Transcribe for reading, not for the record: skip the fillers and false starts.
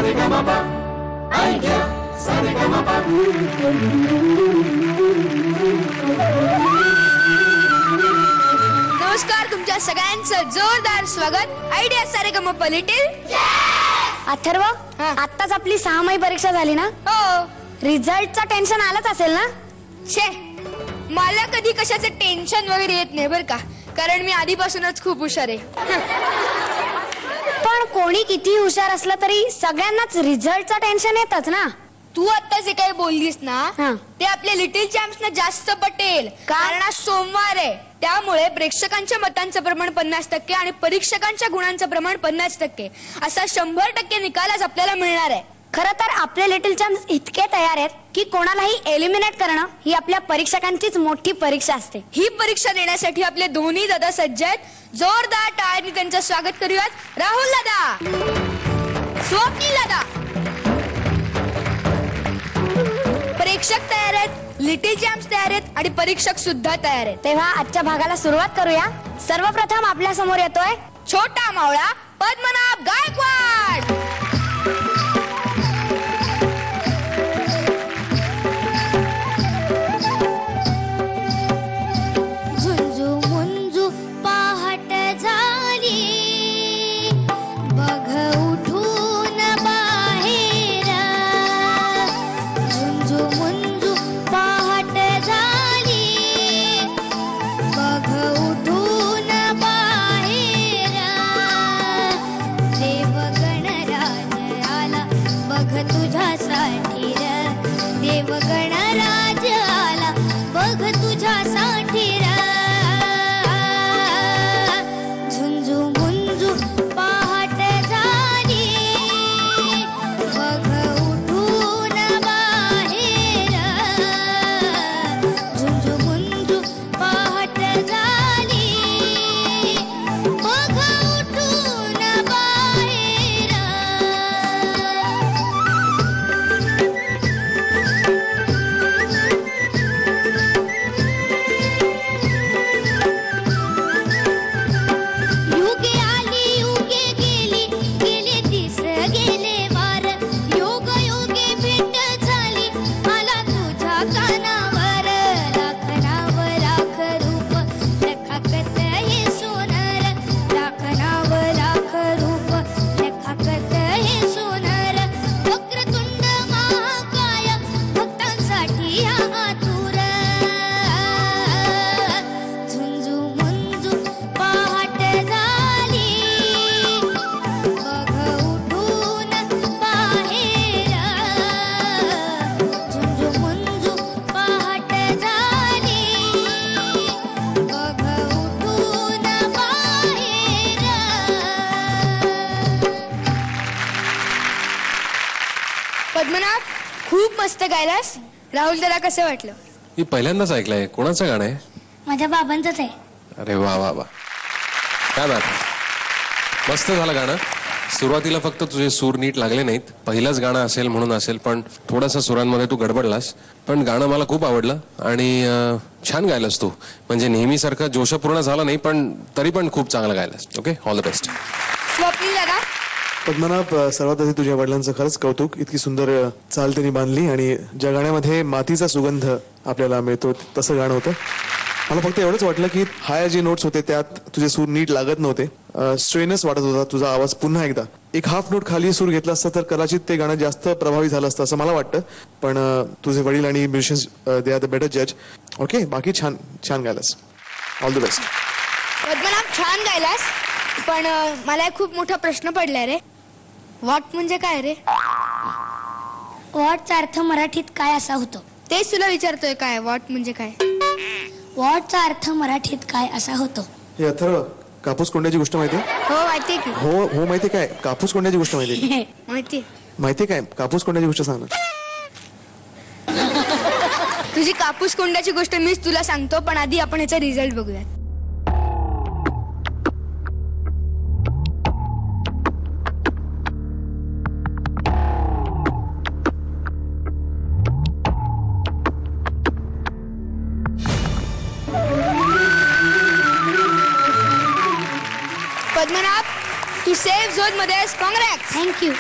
नमस्कार, तुमच्या सगळ्यांचं जोरदार स्वागत आयडिया सारेगमप लिटिल. अथर्व, आत्ताच आपली 6 परीक्षा झाली ना? हो. रिझल्टचं टेन्शन आलंच असेल ना? छे, मला कधी कशाचं टेन्शन वगैरे येत नाही बरं का, कारण मी आधीपासूनच खूप हुशार आहे. पण कोणी किती हुशार असलं तरी सगळ्यांनाच रिझल्टचं टेन्शन येतच ना. तू आता जे काही बोललीस ना ते आपल्या लिटिल चॅम्प्सना जास्त पटेल, कारण आज सोमवार आहे. त्यामुळे प्रेक्षकांच्या मतांचं प्रमाण 50% आणि परीक्षकांच्या गुणांचं प्रमाण 50%, असा 100% निकाल आज आपल्याला मिळणार आहे. खरं तर आपले लिटिल चॅम्प्स इतके तयार आहेत की कोणालाही एलिमिनेट करणं ही आपल्या परीक्षकांचीच मोठी परीक्षा असते. ही परीक्षा देण्यासाठी आपले दोन्ही दादा सज्ज आहेत. जोरदार टाळ्यांनी त्यांचं स्वागत करूयात. राहुल दादा, स्वप्नील दादा. परीक्षक तयार आहेत, लिटिल चॅम्प्स तयार आहेत आणि परीक्षक सुद्धा तयार आहेत. तेव्हा आजच्या भागाला सुरुवात करूया. सर्वप्रथम आपल्या समोर येतोय छोटा मावळा पद्मनाभ गायकवाड. पद्मनाभ, खूप मस्त गायलास. राहुल दादा, कसं वाटलं? मी पहिल्यांदाच ऐकलंय. कोणाचं गाणं आहे? माझ्या बाबांचंच आहे. अरे वा वा वा, काय बात. मस्त झालं गाणं. सुरुवातीला फक्त तुझे सूर नीट लागले नाहीत. पहिलंच गाणं असेल म्हणून असेल, पण थोडंसं सुरांमध्ये तू गडबडलास. पण गाणं मला खूप आवडलं आणि छान गायलास तू. म्हणजे नेहमीसारखं जोशपूर्ण झालं नाही, पण तरी पण खूप चांगलं गायलास. Okay, all the best. Swapnil दादा. पद्मनाभ, सर्वात आधी तुझ्या वडिलांचं खरंच कौतुक. इतकी सुंदर चाल त्यांनी बांधली आणि ज्या गाण्यामध्ये मातीचा सुगंध आपल्याला मिळतो तसं गाणं होतं. मला फक्त एवढंच वाटलं की हाय जे नोट्स होते त्यात तुझे सूर नीट लागत नव्हते. स्ट्रेनच वाटत होता तुझा आवाज. पुन्हा एकदा एक हाफ नोट खाली सूर घेतला असता तर कदाचित ते गाणं जास्त प्रभावी झालं असतं असं मला वाटतं. पण तुझे वडील आणि musicians they are the better जज. ओके, बाकी छान छान गायलास. All the best. पद्मनाभ, छान गायलास. पण मला एक खूप मोठा प्रश्न पडलाय रे. वॉट म्हणजे काय रे? वॉटचा अर्थ मराठीत काय असा होतो? तेच तुला विचारतोय. काय वॉट म्हणजे काय? वॉटचा अर्थ मराठीत काय असा होतो? हे अथर्व, कापूस कोंड्याची गोष्ट माहिती आहे? हो, माहितीये की. हो माहिती काय? कापूस कोंड्याची गोष्ट माहिती आहे? माहिती काय? कापूस कोंड्याची गोष्ट सांग ना. तुझी कापूस कोंड्याची गोष्ट मीच तुला सांगतो, पण आधी आपण याचा रिझल्ट बघूयात. पद्मनाभ, तू सेफ झोन मध्ये आहेस. काँग्रेस. थँक्यू.